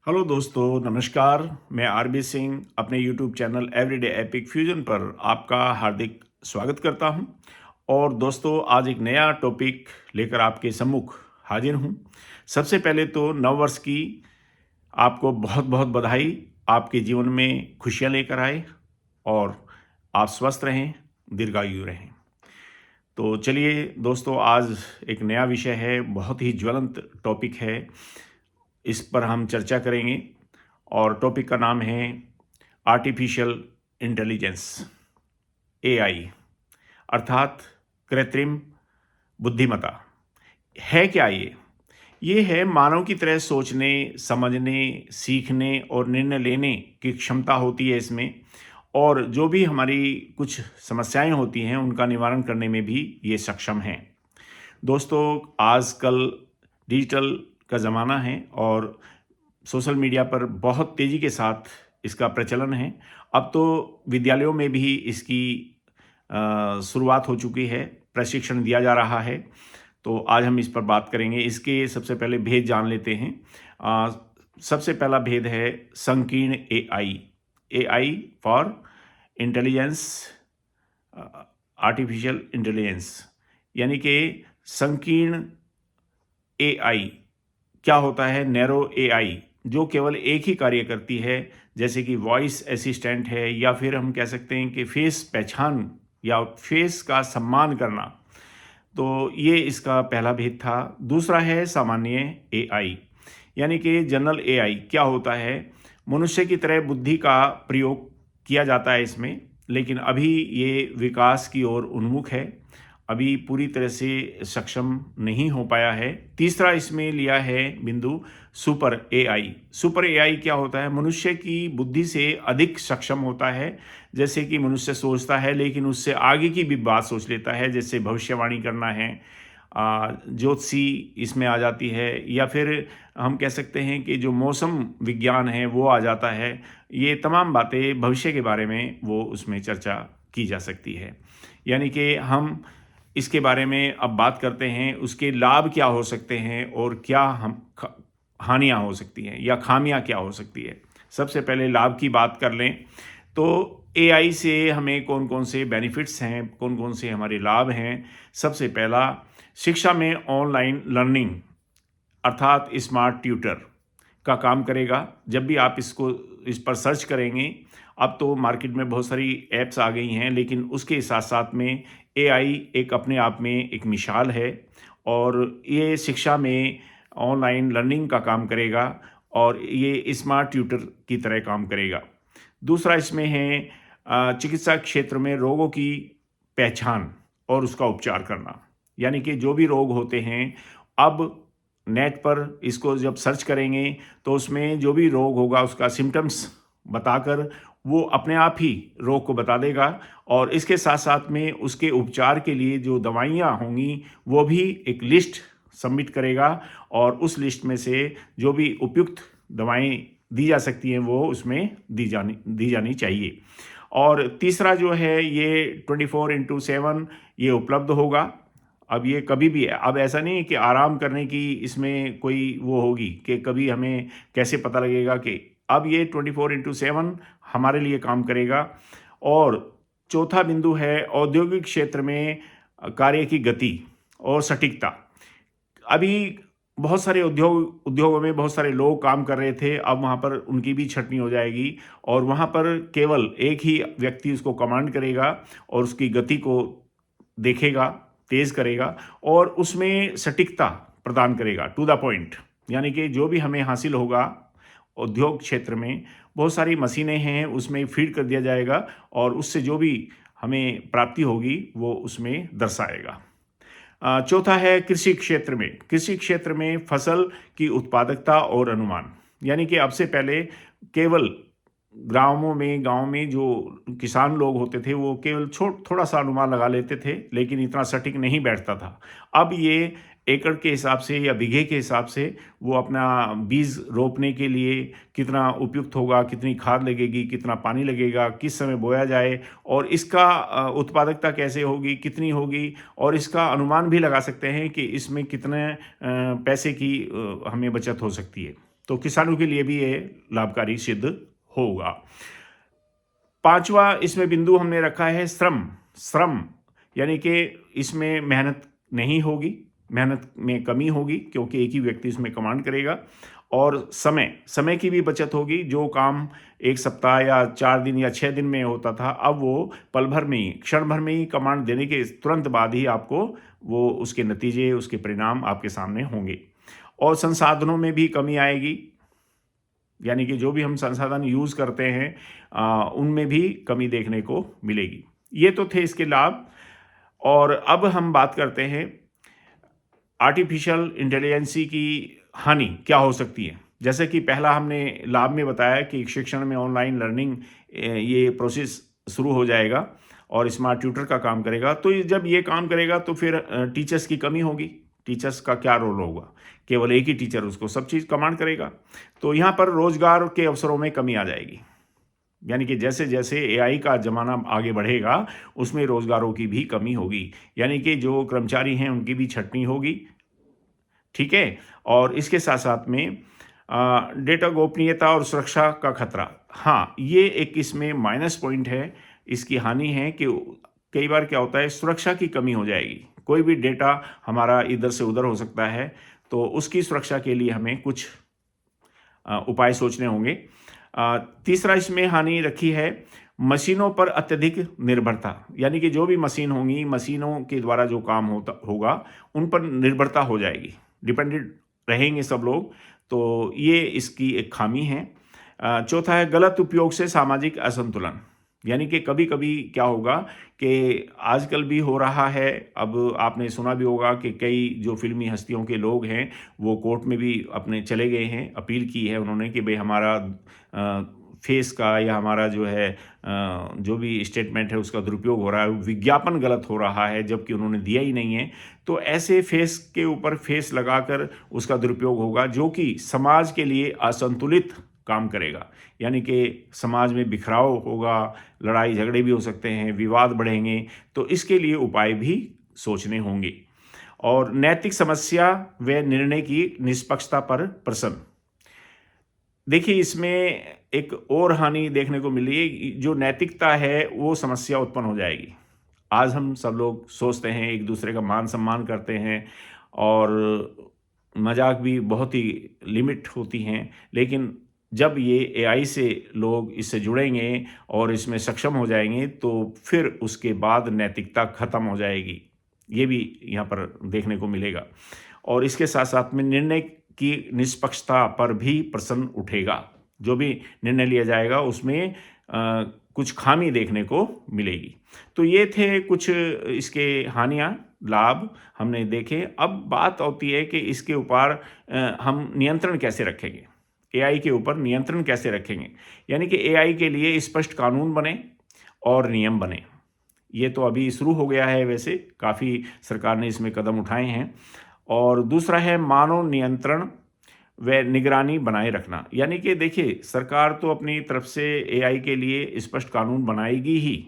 Hello दोस्तों, नमस्कार। मैं आरबी सिंह अपने YouTube channel everyday epic fusion पर आपका हार्दिक स्वागत करता हूं। और दोस्तों, आज एक नया टॉपिक लेकर आपके सम्मुख हाजिर हूं। सबसे पहले तो नव वर्ष की आपको बहुत बहुत बधाई। आपके जीवन में खुशियां लेकर आए और आप स्वस्थ रहें, दीर्घायु रहें। तो चलिए दोस्तों, आज एक नया विषय है, बहुत ही ज्वलंत टॉपिक है। इस पर हम चर्चा करेंगे और टॉपिक का नाम है आर्टिफिशियल इंटेलिजेंस, एआई, अर्थात कृत्रिम बुद्धिमत्ता। है क्या ये है मानव की तरह सोचने, समझने, सीखने और निर्णय लेने की क्षमता होती है इसमें। और जो भी हमारी कुछ समस्याएं होती हैं उनका निवारण करने में भी ये सक्षम हैं। दोस्तों, आजकल डिजिटल का ज़माना है और सोशल मीडिया पर बहुत तेज़ी के साथ इसका प्रचलन है। अब तो विद्यालयों में भी इसकी शुरुआत हो चुकी है, प्रशिक्षण दिया जा रहा है। तो आज हम इस पर बात करेंगे। इसके सबसे पहले भेद जान लेते हैं। सबसे पहला भेद है संकीर्ण AI. AI for intelligence, artificial intelligence, यानी कि संकीर्ण एआई क्या होता है? नैरो एआई, जो केवल एक ही कार्य करती है, जैसे कि वॉइस असिस्टेंट है, या फिर हम कह सकते हैं कि फेस पहचान या फेस का सम्मान करना। तो ये इसका पहला भेद था। दूसरा है सामान्य एआई, यानी कि जनरल एआई। क्या होता है? मनुष्य की तरह बुद्धि का प्रयोग किया जाता है इसमें, लेकिन अभी ये विकास की ओर उन्मुख है, अभी पूरी तरह से सक्षम नहीं हो पाया है। तीसरा इसमें लिया है बिंदु सुपर एआई। सुपर एआई क्या होता है? मनुष्य की बुद्धि से अधिक सक्षम होता है। जैसे कि मनुष्य सोचता है, लेकिन उससे आगे की भी बात सोच लेता है, जैसे भविष्यवाणी करना है, ज्योतिषी इसमें आ जाती है, या फिर हम कह सकते हैं कि जो मौसम विज्ञान है वो आ जाता है। ये तमाम बातें भविष्य के बारे में वो उसमें चर्चा की जा सकती है। यानी कि हम इसके बारे में अब बात करते हैं, उसके लाभ क्या हो सकते हैं और क्या हानियाँ हो सकती हैं या खामियाँ क्या हो सकती है। सबसे पहले लाभ की बात कर लें तो एआई से हमें कौन कौन से बेनिफिट्स हैं, कौन कौन से हमारे लाभ हैं। सबसे पहला, शिक्षा में ऑनलाइन लर्निंग, अर्थात स्मार्ट ट्यूटर का काम करेगा। जब भी आप इस पर सर्च करेंगे, अब तो मार्केट में बहुत सारी ऐप्स आ गई हैं, लेकिन उसके साथ साथ में एआई एक अपने आप में एक मिसाल है। और ये शिक्षा में ऑनलाइन लर्निंग का काम करेगा और ये स्मार्ट ट्यूटर की तरह काम करेगा। दूसरा इसमें है चिकित्सा क्षेत्र में रोगों की पहचान और उसका उपचार करना। यानी कि जो भी रोग होते हैं, अब नेट पर इसको जब सर्च करेंगे तो उसमें जो भी रोग होगा उसका सिम्टम्स बताकर वो अपने आप ही रोग को बता देगा। और इसके साथ साथ में उसके उपचार के लिए जो दवाइयाँ होंगी वो भी एक लिस्ट सबमिट करेगा, और उस लिस्ट में से जो भी उपयुक्त दवाएं दी जा सकती हैं वो उसमें दी जानी चाहिए। और तीसरा जो है, ये 24/7 ये उपलब्ध होगा। अब ये कभी भी है, अब ऐसा नहीं है कि आराम करने की इसमें कोई वो होगी कि कभी हमें कैसे पता लगेगा कि अब ये 24/7 हमारे लिए काम करेगा। और चौथा बिंदु है औद्योगिक क्षेत्र में कार्य की गति और सटीकता। अभी बहुत सारे उद्योगों में बहुत सारे लोग काम कर रहे थे, अब वहाँ पर उनकी भी छँटनी हो जाएगी और वहाँ पर केवल एक ही व्यक्ति उसको कमांड करेगा और उसकी गति को देखेगा, तेज़ करेगा और उसमें सटीकता प्रदान करेगा, टू द पॉइंट। यानी कि जो भी हमें हासिल होगा उद्योग क्षेत्र में, बहुत सारी मशीनें हैं, उसमें फीड कर दिया जाएगा और उससे जो भी हमें प्राप्ति होगी वो उसमें दर्शाएगा। चौथा है कृषि क्षेत्र में। कृषि क्षेत्र में फसल की उत्पादकता और अनुमान, यानी कि अब से पहले केवल गाँव में जो किसान लोग होते थे वो केवल थोड़ा सा अनुमान लगा लेते थे, लेकिन इतना सटीक नहीं बैठता था। अब ये एकड़ के हिसाब से या बीघे के हिसाब से वो अपना बीज रोपने के लिए कितना उपयुक्त होगा, कितनी खाद लगेगी, कितना पानी लगेगा, किस समय बोया जाए और इसका उत्पादकता कैसे होगी, कितनी होगी, और इसका अनुमान भी लगा सकते हैं कि इसमें कितने पैसे की हमें बचत हो सकती है। तो किसानों के लिए भी ये लाभकारी सिद्ध होगा। पांचवा इसमें बिंदु हमने रखा है श्रम। श्रम यानी कि इसमें मेहनत नहीं होगी, मेहनत में कमी होगी, क्योंकि एक ही व्यक्ति इसमें कमांड करेगा। और समय की भी बचत होगी। जो काम 1 सप्ताह या 4 दिन या 6 दिन में होता था, अब वो पल भर में ही, क्षण भर में ही कमांड देने के तुरंत बाद ही आपको वो उसके नतीजे, उसके परिणाम आपके सामने होंगे। और संसाधनों में भी कमी आएगी, यानी कि जो भी हम संसाधन यूज़ करते हैं उनमें भी कमी देखने को मिलेगी। ये तो थे इसके लाभ। और अब हम बात करते हैं आर्टिफिशियल इंटेलिजेंसी की हानि क्या हो सकती है। जैसे कि पहला हमने लाभ में बताया कि शिक्षण में ऑनलाइन लर्निंग ये प्रोसेस शुरू हो जाएगा और स्मार्ट ट्यूटर का काम करेगा। तो जब ये काम करेगा तो फिर टीचर्स की कमी होगी। टीचर्स का क्या रोल होगा? केवल एक ही टीचर उसको सब चीज़ कमांड करेगा। तो यहाँ पर रोजगार के अवसरों में कमी आ जाएगी। यानी कि जैसे जैसे एआई का ज़माना आगे बढ़ेगा, उसमें रोजगारों की भी कमी होगी। यानी कि जो कर्मचारी हैं उनकी भी छटनी होगी, ठीक है। और इसके साथ साथ में डेटा गोपनीयता और सुरक्षा का खतरा, हाँ, ये एक इसमें माइनस पॉइंट है, इसकी हानि है कि कई बार क्या होता है, सुरक्षा की कमी हो जाएगी। कोई भी डेटा हमारा इधर से उधर हो सकता है, तो उसकी सुरक्षा के लिए हमें कुछ उपाय सोचने होंगे। तीसरा इसमें हानि रखी है मशीनों पर अत्यधिक निर्भरता। यानी कि जो भी मशीन होंगी, मशीनों के द्वारा जो काम होगा उन पर निर्भरता हो जाएगी, डिपेंडेंट रहेंगे सब लोग। तो ये इसकी एक खामी है। चौथा है गलत उपयोग से सामाजिक असंतुलन। यानी कि कभी कभी क्या होगा कि आजकल भी हो रहा है, अब आपने सुना भी होगा कि कई जो फिल्मी हस्तियों के लोग हैं वो कोर्ट में भी अपने चले गए हैं, अपील की है उन्होंने कि भाई हमारा फेस का या हमारा जो है जो भी स्टेटमेंट है उसका दुरुपयोग हो रहा है, विज्ञापन गलत हो रहा है, जबकि उन्होंने दिया ही नहीं है। तो ऐसे फेस के ऊपर फेस लगाकर उसका दुरुपयोग होगा, जो कि समाज के लिए असंतुलित काम करेगा। यानी कि समाज में बिखराव होगा, लड़ाई झगड़े भी हो सकते हैं, विवाद बढ़ेंगे। तो इसके लिए उपाय भी सोचने होंगे। और नैतिक समस्या व निर्णय की निष्पक्षता पर प्रश्न। देखिए, इसमें एक और हानि देखने को मिली, जो नैतिकता है वो समस्या उत्पन्न हो जाएगी। आज हम सब लोग सोचते हैं, एक दूसरे का मान सम्मान करते हैं और मजाक भी बहुत ही लिमिट होती हैं, लेकिन जब ये एआई से लोग इससे जुड़ेंगे और इसमें सक्षम हो जाएंगे तो फिर उसके बाद नैतिकता खत्म हो जाएगी। ये भी यहाँ पर देखने को मिलेगा। और इसके साथ साथ में निर्णय की निष्पक्षता पर भी प्रश्न उठेगा। जो भी निर्णय लिया जाएगा उसमें कुछ खामी देखने को मिलेगी। तो ये थे कुछ इसके हानियाँ, लाभ हमने देखे। अब बात होती है कि इसके ऊपर हम नियंत्रण कैसे रखेंगे, एआई के ऊपर नियंत्रण कैसे रखेंगे। यानी कि एआई के लिए स्पष्ट कानून बने और नियम बने। ये तो अभी शुरू हो गया है, वैसे काफ़ी सरकार ने इसमें कदम उठाए हैं। और दूसरा है मानव नियंत्रण व निगरानी बनाए रखना। यानी कि देखिए, सरकार तो अपनी तरफ से एआई के लिए स्पष्ट कानून बनाएगी ही,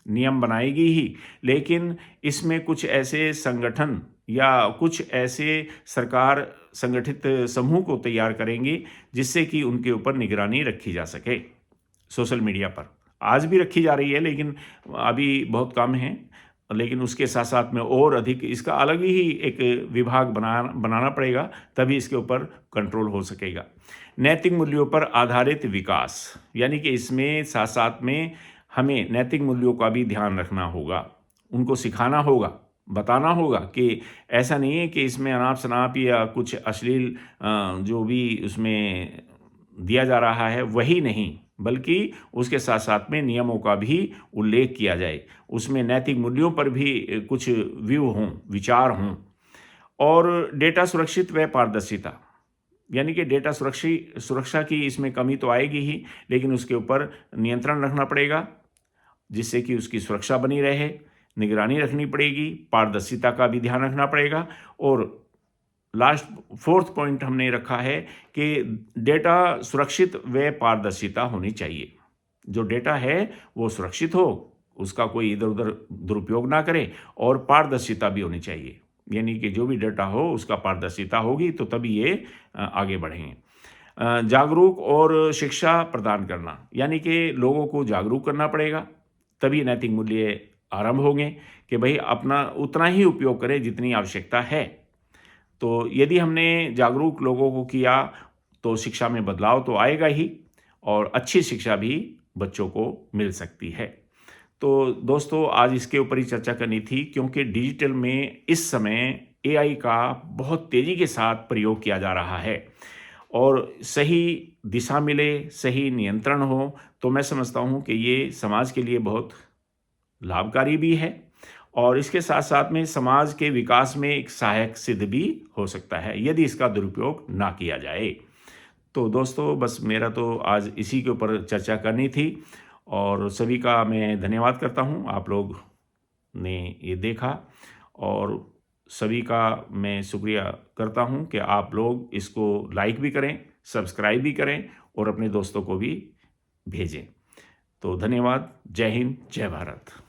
नियम बनाएगी ही, लेकिन इसमें कुछ ऐसे संगठन या कुछ ऐसे सरकार संगठित समूह को तैयार करेंगे जिससे कि उनके ऊपर निगरानी रखी जा सके। सोशल मीडिया पर आज भी रखी जा रही है, लेकिन अभी बहुत कम है। लेकिन उसके साथ साथ में और अधिक इसका अलग ही एक विभाग बनाना पड़ेगा, तभी इसके ऊपर कंट्रोल हो सकेगा। नैतिक मूल्यों पर आधारित विकास, यानी कि इसमें साथ साथ में हमें नैतिक मूल्यों का भी ध्यान रखना होगा, उनको सिखाना होगा, बताना होगा कि ऐसा नहीं है कि इसमें अनाप शनाप या कुछ अश्लील जो भी उसमें दिया जा रहा है वही नहीं, बल्कि उसके साथ साथ में नियमों का भी उल्लेख किया जाए, उसमें नैतिक मूल्यों पर भी कुछ व्यू हों, विचार हों। और डेटा सुरक्षित व पारदर्शिता, यानी कि डेटा सुरक्षा की इसमें कमी तो आएगी ही, लेकिन उसके ऊपर नियंत्रण रखना पड़ेगा जिससे कि उसकी सुरक्षा बनी रहे, निगरानी रखनी पड़ेगी, पारदर्शिता का भी ध्यान रखना पड़ेगा। और लास्ट फोर्थ पॉइंट हमने रखा है कि डेटा सुरक्षित व पारदर्शिता होनी चाहिए। जो डेटा है वो सुरक्षित हो, उसका कोई इधर उधर दुरुपयोग ना करे, और पारदर्शिता भी होनी चाहिए। यानी कि जो भी डेटा हो उसका पारदर्शिता होगी तो तभी ये आगे बढ़ेंगे। जागरूक और शिक्षा प्रदान करना, यानी कि लोगों को जागरूक करना पड़ेगा, तभी नैतिक मूल्य आरंभ होंगे कि भाई अपना उतना ही उपयोग करें जितनी आवश्यकता है। तो यदि हमने जागरूक लोगों को किया तो शिक्षा में बदलाव तो आएगा ही और अच्छी शिक्षा भी बच्चों को मिल सकती है। तो दोस्तों आज इसके ऊपर ही चर्चा करनी थी क्योंकि डिजिटल में इस समय एआई का बहुत तेज़ी के साथ प्रयोग किया जा रहा है और सही दिशा मिले, सही नियंत्रण हो, तो मैं समझता हूँ कि ये समाज के लिए बहुत लाभकारी भी है और इसके साथ-साथ में समाज के विकास में एक सहायक सिद्ध भी हो सकता है, यदि इसका दुरुपयोग ना किया जाए। तो दोस्तों बस मेरा तो आज इसी के ऊपर चर्चा करनी थी और सभी का मैं धन्यवाद करता हूँ। आप लोग ने ये देखा और सभी का मैं शुक्रिया करता हूँ कि आप लोग इसको लाइक भी करें, सब्सक्राइब भी करें और अपने दोस्तों को भी भेजें। तो धन्यवाद। जय हिंद, जय भारत।